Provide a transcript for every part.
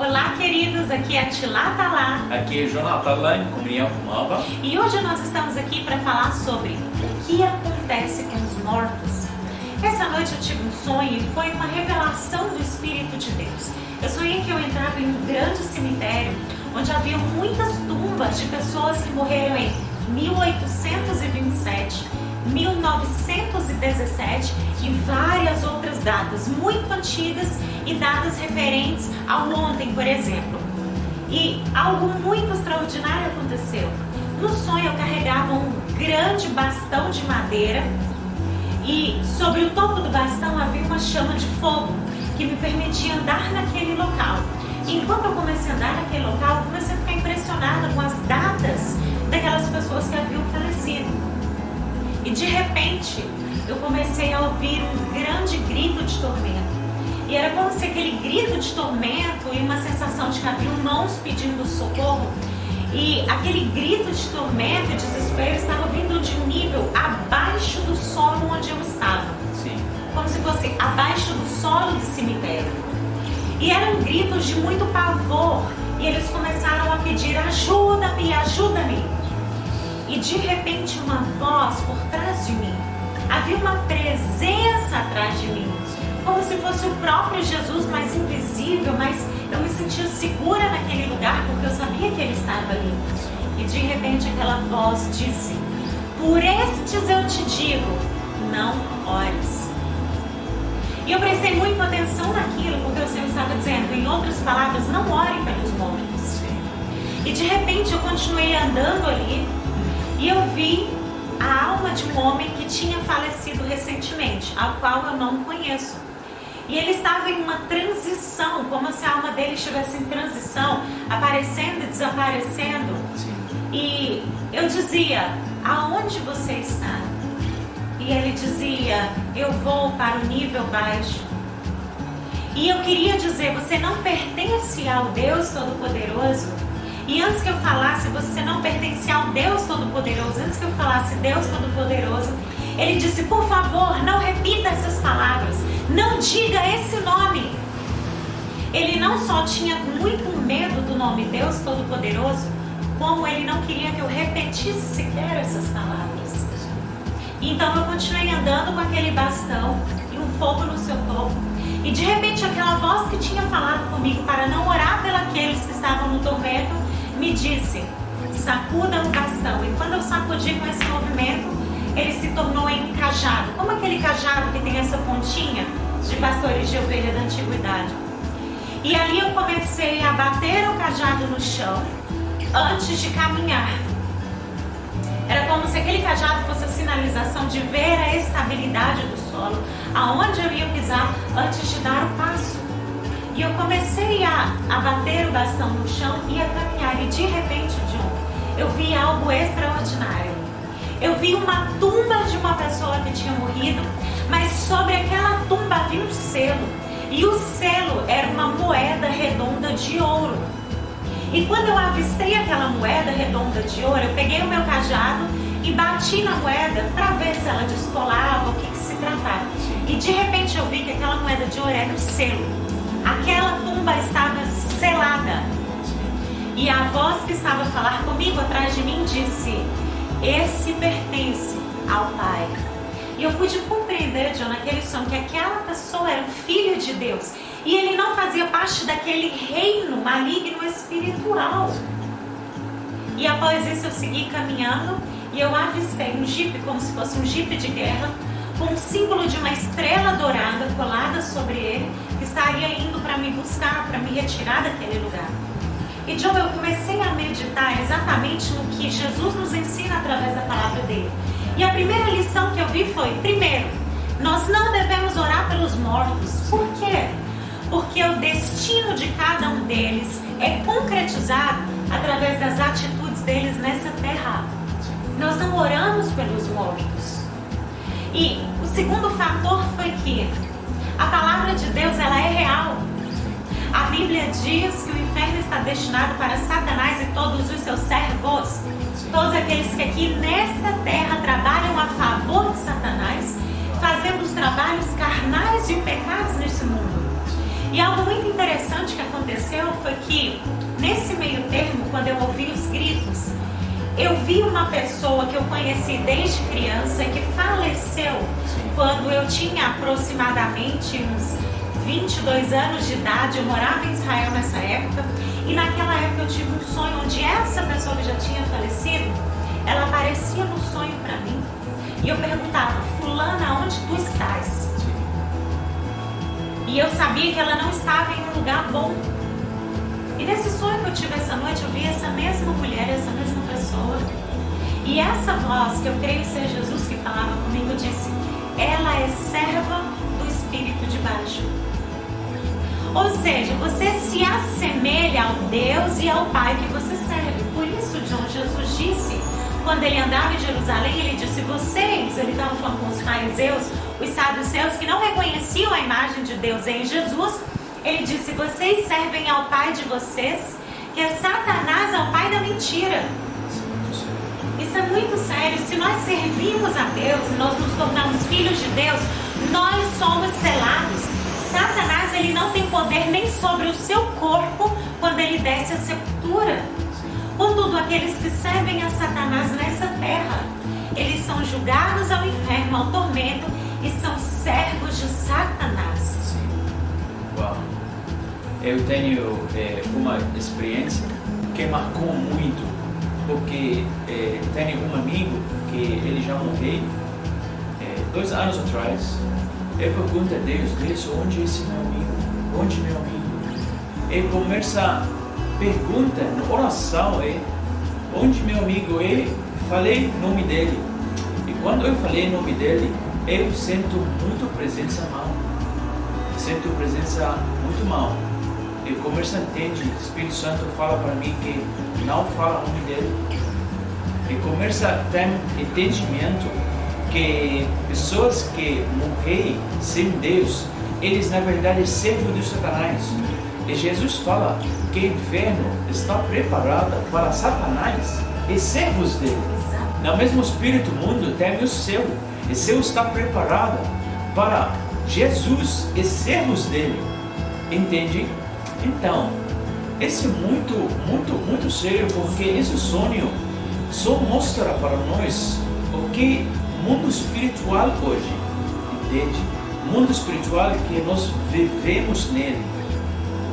Olá, queridos, aqui é a Tilá Talá. Aqui é Jonathan lá em comunhão com Mamba. E hoje nós estamos aqui para falar sobre o que acontece com os mortos. Essa noite eu tive um sonho e foi uma revelação do Espírito de Deus. Eu sonhei que eu entrava em um grande cemitério onde havia muitas tumbas de pessoas que morreram em 1827, 1917 e várias outras datas muito antigas e datas referentes ao ontem, por exemplo. E algo muito extraordinário aconteceu. No sonho eu carregava um grande bastão de madeira e sobre o topo do bastão havia uma chama de fogo que me permitia andar naquele local. E enquanto eu comecei a andar naquele local, eu comecei a ficar impressionada com as datas daquelas pessoas que haviam falecido. E de repente, eu comecei a ouvir um grande grito de tormento. E era como se aquele grito de tormento e uma sensação de que haviam mãos pedindo socorro. E aquele grito de tormento e desespero estava vindo de um nível abaixo do solo onde eu estava. Sim. Como se fosse abaixo do solo do cemitério. E eram gritos de muito pavor. E eles começaram a pedir: ajuda-me, ajuda-me. E de repente uma voz por trás de mim. Havia uma presença atrás de mim. Como se fosse o próprio Jesus, mais invisível, mas eu me sentia segura naquele lugar porque eu sabia que ele estava ali. E de repente aquela voz disse: por estes eu te digo, não ores. E eu prestei muita atenção naquilo porque o Senhor estava dizendo, em outras palavras, não orem pelos mortos. E de repente eu continuei andando ali e eu vi a alma de um homem que tinha falecido recentemente, ao qual eu não conheço. E ele estava em uma transição, como se a alma dele estivesse em transição, aparecendo e desaparecendo. E eu dizia: aonde você está? E ele dizia: eu vou para o nível baixo. E eu queria dizer: você não pertence ao Deus Todo-Poderoso. E antes que eu falasse, você não pertence ao Deus Todo-Poderoso. Antes que eu falasse Deus Todo-Poderoso, ele disse: por favor, não repita essas palavras. Não diga esse nome. Ele não só tinha muito medo do nome Deus Todo-Poderoso, como ele não queria que eu repetisse sequer essas palavras. Então eu continuei andando com aquele bastão e um fogo no seu topo. E de repente aquela voz que tinha falado comigo para não orar pelos que estavam no tormento, me disse: sacuda o bastão. E quando eu sacudi com esse movimento, ele se tornou em um cajado, como aquele cajado que tem essa pontinha de pastores de ovelha da antiguidade. E ali eu comecei a bater o cajado no chão antes de caminhar. Era como se aquele cajado fosse a sinalização de ver a estabilidade do solo, aonde eu ia pisar antes de dar o passo. E eu comecei a bater o bastão no chão e a caminhar. E de repente, John, eu vi algo extraordinário. Eu vi uma tumba de uma pessoa que tinha morrido, mas sobre aquela tumba havia um selo. E o selo era uma moeda redonda de ouro. E quando eu avistei aquela moeda redonda de ouro, eu peguei o meu cajado e bati na moeda para ver se ela descolava, o que se tratava. E de repente eu vi que aquela moeda de ouro era um selo. Aquela tumba estava selada. E a voz que estava a falar comigo atrás de mim disse: esse pertence ao Pai. E eu pude compreender, John, naquele sonho, que aquela pessoa era um filho de Deus. E ele não fazia parte daquele reino maligno espiritual. E após isso eu segui caminhando e eu avistei um jipe, como se fosse um jipe de guerra, com um símbolo de uma estrela dourada colada sobre ele, que estaria indo para me buscar, para me retirar daquele lugar. E John, eu comecei a meditar exatamente no que Jesus nos ensina através da palavra dele. E a primeira lição que eu vi foi: primeiro, nós não devemos orar pelos mortos. Por quê? Porque o destino de cada um deles é concretizado através das atitudes deles nessa terra. Nós não oramos pelos mortos. E o segundo fator foi que a palavra de Deus, ela é real. A Bíblia diz que o inferno está destinado para Satanás e todos os seus servos. Todos aqueles que aqui nesta terra trabalham a favor de Satanás, fazendo os trabalhos carnais e pecados nesse mundo. E algo muito interessante que aconteceu foi que, nesse meio termo, quando eu ouvi os gritos, eu vi uma pessoa que eu conheci desde criança que faleceu quando eu tinha aproximadamente uns 22 anos de idade. Eu morava em Israel nessa época, e naquela época eu tive um sonho onde essa pessoa que já tinha falecido, ela aparecia no sonho para mim, e eu perguntava: fulana, onde tu estás? E eu sabia que ela não estava em um lugar bom. E nesse sonho que eu tive essa noite, eu vi essa mesma mulher, essa mesma pessoa. E essa voz, que eu creio ser Jesus que falava comigo, disse: ela é serva do Espírito de baixo. Ou seja, você se assemelha ao Deus e ao Pai que você serve. Por isso, Jesus disse, quando ele andava em Jerusalém, ele disse: vocês, ele estava falando com os fariseus, os saduceus, que não reconheciam a imagem de Deus em Jesus, ele disse: vocês servem ao pai de vocês, que é Satanás, ao pai da mentira. Isso é muito sério. Se nós servimos a Deus, nós nos tornamos filhos de Deus, nós somos selados. Satanás, ele não tem poder nem sobre o seu corpo quando ele desce à sepultura. Contudo, aqueles que servem a Satanás nessa terra, eles são julgados ao inferno, ao tormento, e são servos de Satanás. Uau! Eu tenho uma experiência que marcou muito, porque tenho um amigo que ele já morreu 2 anos atrás. Eu pergunto a Deus: Deus, onde é esse meu amigo? Onde meu amigo? Ele começa a pergunta na oração: onde meu amigo é? Falei o nome dele. E quando eu falei o nome dele, eu sinto muito presença mal. Sinto presença muito mal. Eu começo a entender, o Espírito Santo fala para mim que não fala o nome dele. E começa a ter entendimento que pessoas que morrem sem Deus, eles na verdade servem de Satanás. E Jesus fala que o inferno está preparado para Satanás e servos dele. No mesmo espírito mundo tem o céu. E o céu está preparado para Jesus e servos dele. Entende? Então, esse é muito sério, porque esse sonho só mostra para nós o que o mundo espiritual hoje, entende? O mundo espiritual que nós vivemos nele.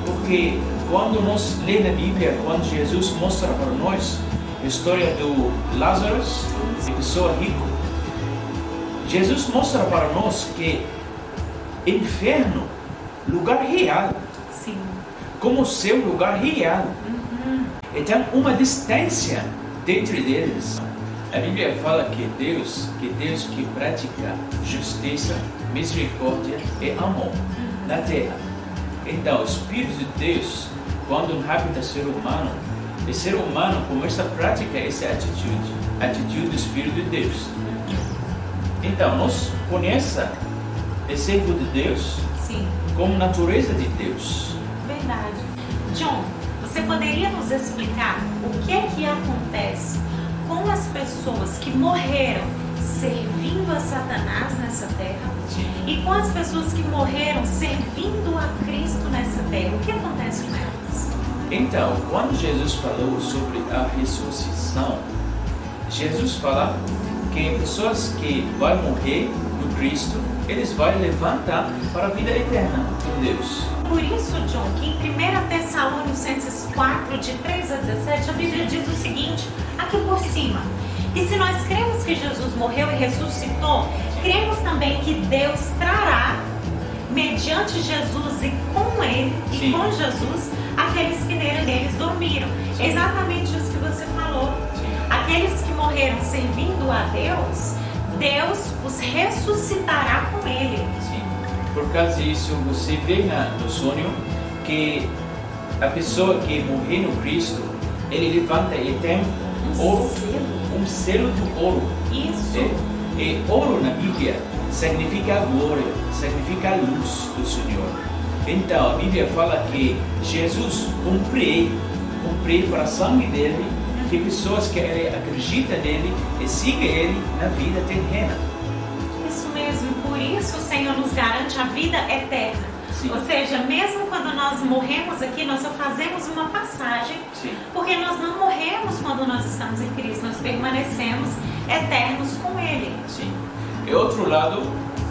Porque quando nós lemos na Bíblia, quando Jesus mostra para nós a história do Lázaro, a pessoa rica, Jesus mostra para nós que inferno, lugar real, Sim. como seu lugar real. E tem uma distância dentro deles. A Bíblia fala que Deus que pratica justiça, misericórdia e amor na terra. Então, o Espírito de Deus, quando habita o ser humano, o ser humano começa a praticar essa atitude do Espírito de Deus. Então, nós conhecemos o servo de Deus. Sim. Como natureza de Deus. Verdade. John, você poderia nos explicar o que é que acontece com as pessoas que morreram servindo a Satanás nessa terra? Sim. E com as pessoas que morreram servindo a Cristo nessa terra? O que acontece com elas? Então, quando Jesus falou sobre a ressurreição, Jesus fala que pessoas que vão morrer no Cristo, eles vão levantar para a vida eterna com Deus. Por isso, John, que em 1 Tessalonicenses 4, de 3 a 17, a Bíblia diz o seguinte, aqui por cima: e se nós cremos que Jesus morreu e ressuscitou, cremos também que Deus trará, mediante Jesus e com Ele, Sim. e com Jesus, aqueles que neles dormiram. Sim. Exatamente isso que você falou. Sim. Aqueles que morreram servindo a Deus, Deus os ressuscitará com Ele. Sim. Por causa disso, você vê no sonho que a pessoa que morreu no Cristo, ele levanta e tem ouro, um selo de ouro. Isso. E ouro na Bíblia significa a glória, significa a luz do Senhor. Então a Bíblia fala que Jesus cumpriu para a sangue dele, que pessoas que acreditam nele e sigam ele na vida terrena. Isso mesmo, por isso o Senhor nos garante a vida eterna. Sim. Ou seja, mesmo quando nós morremos aqui, nós só fazemos uma passagem, Sim. porque nós não morremos quando nós estamos em Cristo, nós permanecemos eternos com Ele. Sim. E outro lado,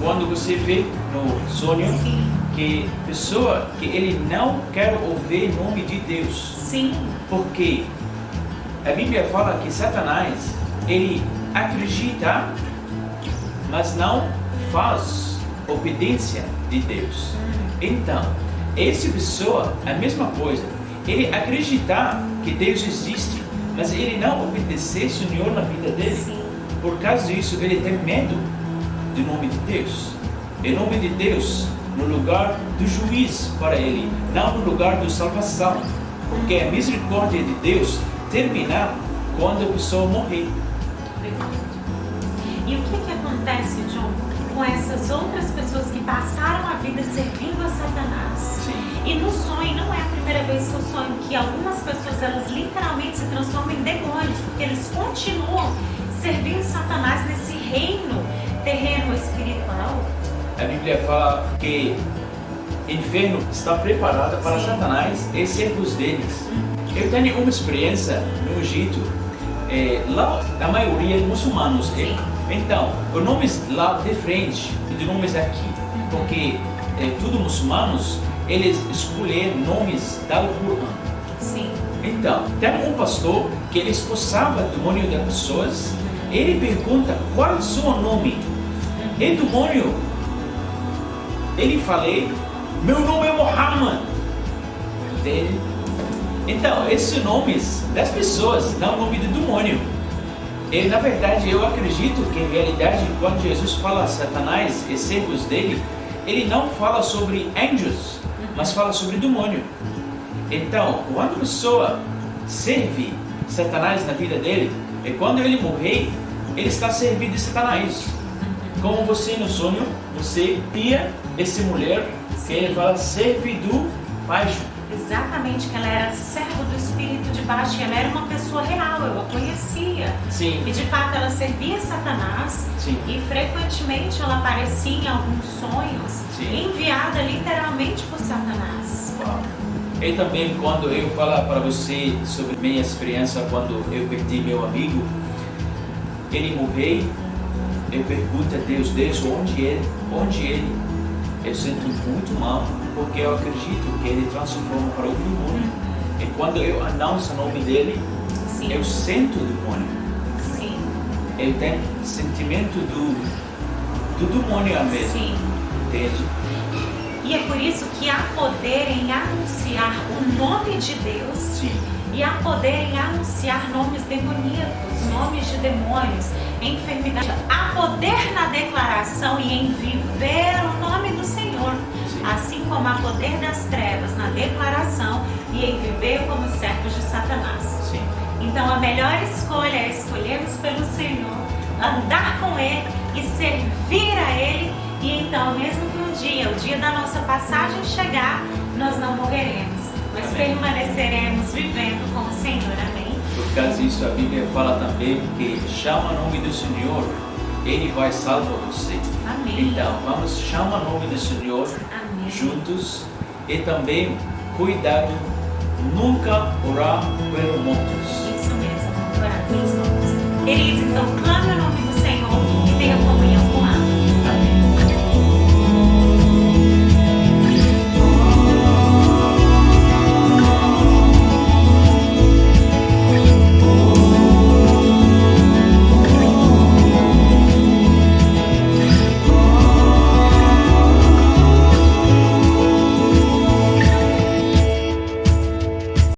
quando você vê no sonho Sim. que pessoa que ele não quer ouvir o nome de Deus, Sim. porque a Bíblia fala que Satanás, ele acredita, mas não faz obediência de Deus. Então, essa pessoa, a mesma coisa, ele acreditar que Deus existe, mas ele não obedecer o Senhor na vida dele. Sim. Por causa disso, ele tem medo do nome de Deus. E o nome de Deus no lugar do juiz para ele, não no lugar da salvação. Porque a misericórdia de Deus termina quando a pessoa morrer. E o que acontece, John, com essas outras pessoas que passaram a vida servindo a Satanás? Sim. E no sonho, não é a primeira vez que eu sonho que algumas pessoas, elas literalmente se transformam em demônios, porque eles continuam servindo Satanás nesse reino terreno espiritual. A Bíblia fala que o inferno está preparado para Sim. Satanás e servos deles. Eu tenho uma experiência no Egito, lá a maioria é muçulmanos. Sim. Então, os nomes lá de frente e os nomes aqui, porque tudo muçulmanos, eles escolhem nomes do Corão. Sim. Então, tem um pastor que ele expulsava o demônio das pessoas. Ele pergunta qual é o seu nome. E o demônio, ele fala, meu nome é Muhammad. Entende? Então, esses nomes das pessoas, não o nome do demônio. E na verdade, eu acredito que em realidade, quando Jesus fala a Satanás e servos dele, ele não fala sobre anjos, mas fala sobre demônio. Então, quando a pessoa serve Satanás na vida dele, e quando ele morrer, ele está servindo Satanás. Como você no sonho, você via essa mulher que ele fala serve do baixo. Exatamente, que ela era serva do espírito de baixo, e ela era uma pessoa real, eu a conhecia. Sim. E de fato ela servia Satanás. Sim. E frequentemente ela aparecia em alguns sonhos, Sim. enviada literalmente por Satanás. Uau. E também quando eu falar para você sobre minha experiência quando eu perdi meu amigo, ele morreu, eu pergunto a Deus onde ele. Eu sinto muito mal, porque eu acredito que ele transforma para o demônio. E quando eu anuncio o nome dele, Sim. eu sinto o demônio. Sim. Eu tenho sentimento do demônio mesmo. Sim. Entende? E é por isso que há poder em anunciar o nome de Deus. Sim. E há poder em anunciar nomes demoníacos, nomes de demônios, enfermidade. Há poder na declaração e em viver o nome do Senhor. Sim. Assim como há poder das trevas na declaração e em viver como servos de Satanás. Sim. Então a melhor escolha é escolhermos pelo Senhor, andar com Ele e servir a Ele. E então, mesmo que o dia da nossa passagem chegar, nós não morreremos, mas Amém. permaneceremos vivendo com o Senhor. Amém? Por causa disso, a Bíblia fala também que chama o nome do Senhor, Ele vai salvar você. Amém. Então, vamos chamar o nome do Senhor Amém. juntos e também, cuidado, nunca orar pelos mortos. Isso mesmo, orar pelos outros. Queridos, então clame o nome do Senhor e tenha comunhão